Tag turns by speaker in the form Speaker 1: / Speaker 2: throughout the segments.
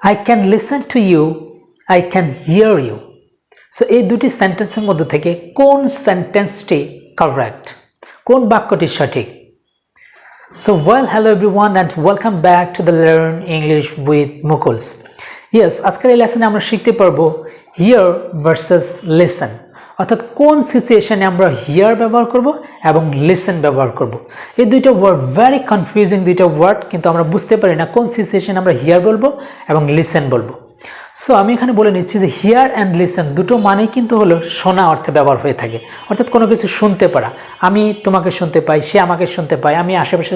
Speaker 1: I can listen to you, I can hear you. So এই দুটি সেন্টেন্সের মধ্যে থেকে কোন সেন্টেন্সটি কারেক্ট, কোন বাক্যটি সঠিক? So well, hello everyone and welcome back to the Learn English with Mukuls. Yes, আজকের এই লেসনে আমরা শিখতে পারবো hear versus listen, অর্থাৎ কোন সিচুয়েশনে আমরা hear ব্যবহার করব এবং listen ব্যবহার করব। এই দুইটা ওয়ার্ড ভেরি কনফিউজিং দুইটা ওয়ার্ড, কিন্তু আমরা বুঝতে পারি না কোন সিচুয়েশনে আমরা hear বলবো এবং listen বলবো। সো আমি এখানে বলে নিচ্ছি যে হিয়ার অ্যান্ড লিসেন দুটো মানেই কিন্তু হলো শোনা অর্থে ব্যবহার হয়ে থাকে, অর্থাৎ কোনো কিছু শুনতে পারা। আমি তোমাকে শুনতে পাই, সে আমাকে শুনতে পায়, আমি আশেপাশে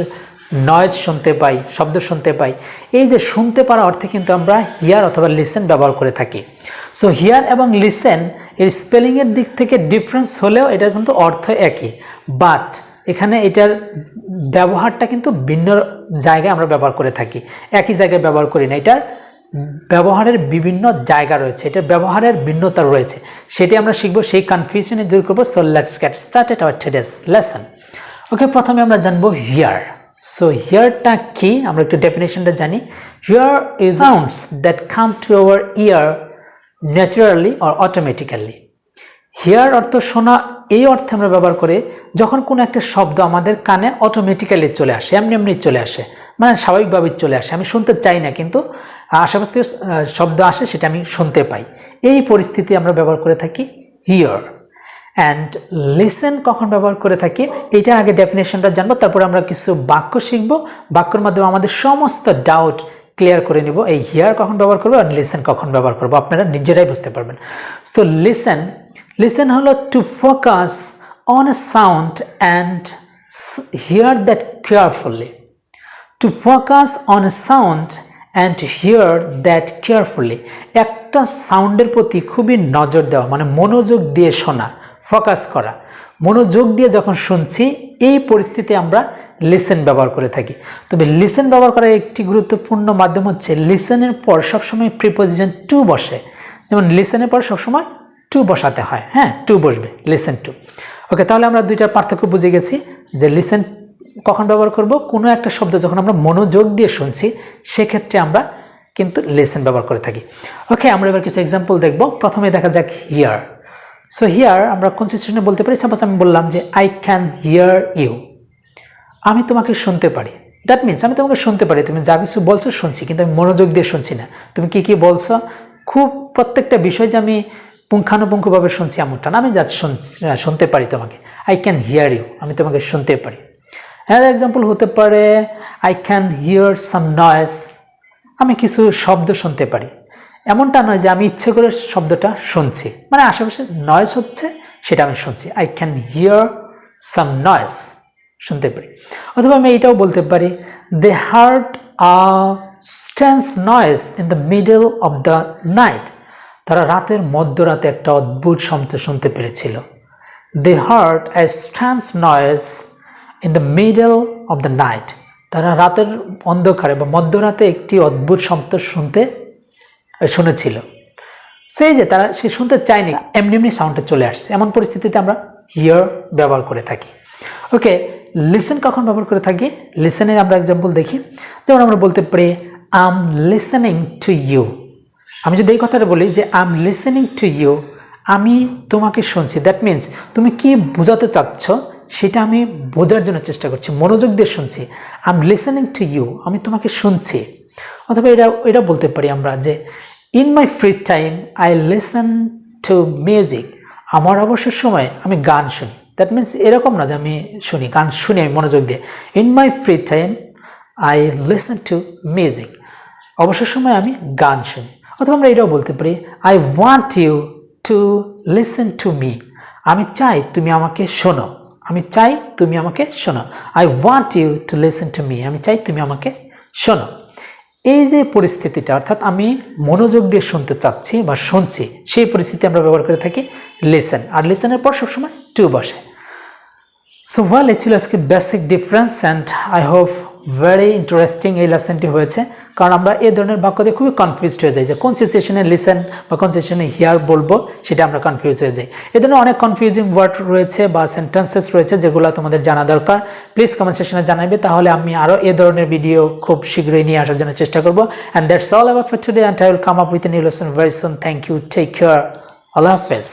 Speaker 1: নয়েজ শুনতে পাই, শব্দ শুনতে পাই। এই যে শুনতে পারা অর্থে কিন্তু আমরা হিয়ার অথবা লিসেন ব্যবহার করে থাকি। সো হিয়ার এবং লিসেন এর স্পেলিংয়ের দিক থেকে ডিফারেন্স হলেও এটার কিন্তু অর্থ একই, বাট এখানে এটার ব্যবহারটা কিন্তু ভিন্ন জায়গায় আমরা ব্যবহার করে থাকি, একই জায়গায় ব্যবহার করি না। এটার ব্যবহারের বিভিন্ন জায়গা রয়েছে, এটার ব্যবহারের ভিন্নতা রয়েছে, সেটি আমরা শিখবো, সেই কনফিউশনে দূর করবো। So let's get started our today's lesson. Okay, প্রথমে আমরা জানবো হিয়ার। সো হিয়ারটা কি, আমরা একটু ডেফিনেশনটা জানি। Hear is sounds that come to our ear naturally or automatically. Hear অর্থ শোনা, এই অর্থে আমরা ব্যবহার করে যখন কোনো একটা শব্দ আমাদের কানে অটোমেটিক্যালি চলে আসে, এমনি এমনি চলে আসে, মানে স্বাভাবিকভাবে চলে আসে, আমি শুনতে চাই না কিন্তু আশেপাশ থেকে শব্দ আসে, সেটা আমি শুনতে পাই। এই পরিস্থিতি আমরা ব্যবহার করে থাকি হিয়ার। অ্যান্ড লিসেন কখন ব্যবহার করে থাকি, এটা আগে ডেফিনেশনটা জানবো, তারপর আমরা কিছু বাক্য শিখব, বাক্যের মাধ্যমে আমাদের সমস্ত ডাউট ক্লিয়ার করে নিব। এই হিয়ার কখন ব্যবহার করবো আর লিসেন কখন ব্যবহার করবো আপনারা নিজেরাই বুঝতে পারবেন। সো লিসেন হলো to focus on a sound and here that carefully. To focus on a sound and here that carefully, একটা সাউন্ডের প্রতি খুবই নজর দেওয়া, মানে মনোযোগ দিয়ে শোনা, ফোকাস করা। মনোযোগ দিয়ে যখন শুনছি, এই পরিস্থিতি আমরা লিসেন ব্যবহার করে থাকি। তবে লিসেন ব্যবহার করার একটি গুরুত্বপূর্ণ মাধ্যম হচ্ছে লিসেনের পর সবসময় প্রিপোজিশন টু বসে, যেমন লিসেনের পর সবসময় টু বসাতে হয়, হ্যাঁ, টু বসবে, লিসেন টু। ওকে, তাহলে আমরা দুইটা পার্থক্য বুঝে গেছি যে লিসেন কখন ব্যবহার করব, কোনো একটা শব্দ যখন আমরা মনোযোগ দিয়ে শুনছি সেক্ষেত্রে আমরা কিন্তু লিসেন ব্যবহার করে থাকি। ওকে, আমরা এবার কিছু এক্সাম্পল দেখব। প্রথমে দেখা যাক হিয়ার। সো হিয়ার আমরা কোন সিচুয়েশনে বলতে পারি, সাপোজ আমি বললাম যে আই ক্যান হিয়ার ইউ, আমি তোমাকে শুনতে পারি। দ্যাট মিনস আমি তোমাকে শুনতে পারি, তুমি যা কিছু বলছো শুনছি, কিন্তু আমি মনোযোগ দিয়ে শুনছি না। তুমি কি কি বলছো, খুব প্রত্যেকটা বিষয় যে আমি পুঙ্খানুপুঙ্খভাবে শুনছি এমনটা না, আমি যা শুনতে পারি তোমাকে। আই ক্যান হিয়ার ইউ, আমি তোমাকে শুনতে পারি। অ্যানাদার এক্সাম্পল হতে পারে I can hear some noise, আমি কিছু শব্দ শুনতে পারি। এমনটা নয় যে আমি ইচ্ছে করে শব্দটা শুনছি, মানে আশেপাশে নয়েজ হচ্ছে সেটা আমি শুনছি। I can hear some noise, শুনতে পারি। অথবা আমি এটাও বলতে পারি they heard a strange noise in the middle of the night, তারা রাতের মধ্যরাতে একটা অদ্ভুত শব্দ শুনতে পেরেছিল। They heard a strange noise in the middle of the night, তারা রাতের অন্ধকারে বা মধ্যরাতে একটি অদ্ভুত শব্দ শুনেছিল। সেই যে তারা সে শুনতে চায়নি, এমনি এমনি সাউন্ডে চলে আসছে, এমন পরিস্থিতিতে আমরা হিয়ার ব্যবহার করে থাকি। ওকে, লিসেন কখন ব্যবহার করে থাকি, লিসেনের আমরা এক্সাম্পল দেখি। যেমন আমরা বলতে পারি I am listening to you. আমি যদি এই কথাটা বলি যে I am listening to you, আমি তোমাকে শুনছি, দ্যাট মিনস তুমি কি বোঝাতে চাচ্ছ সেটা আমি বোঝার জন্য চেষ্টা করছি, মনোযোগ দিয়ে শুনছি। I am listening to you, আমি তোমাকে শুনছি। অথবা এটা বলতে পারি আমরা যে in my free time I listen to music, আমার অবসর সময় আমি গান শুনি। দ্যাট মিনস এরকম না যে আমি শুনি, গান শুনি আমি মনোযোগ দিয়ে। In my free time I listen to music, অবসর সময় আমি গান শুনি। অথবা আমরা এটাও বলতে পারি I want you to listen to me, আমি চাই তুমি আমাকে শোনো, আমি চাই তুমি আমাকে শোনো। I want you to listen to me, আমি চাই তুমি আমাকে শোনো। এই যে পরিস্থিতিটা, অর্থাৎ আমি মনোযোগ দিয়ে শুনতে চাচ্ছি বা শুনছি, সেই পরিস্থিতি আমরা ব্যবহার করে থাকি লিসেন। আর লিসেনের পর সবসময় টু বসে। সো ওয়েল, এই ছিল আজকে basic difference and I hope very interesting এই লেসনটি হয়েছে, কারণ আমরা এই ধরনের বাক্য দিয়ে খুবই কনফিউজড হয়ে যাই যে কোন সিচুয়েশনে লিসেন বা কোন সিচুয়েশনে হিয়ার বলবো, সেটা আমরা কনফিউজ হয়ে যাই। এই ধরনের অনেক কনফিউজিং ওয়ার্ড রয়েছে বা সেন্টেন্সেস রয়েছে যেগুলো তোমাদের জানা দরকার। প্লিজ কমেন্ট সেকশনে জানাবে, তাহলে আমি আরও এই ধরনের ভিডিও খুব শীঘ্রই নিয়ে আসার জন্য চেষ্টা করবো। And that's all about for today, and I will come up with a new lesson very soon. Thank you, take care, আল্লাহ হাফেজ।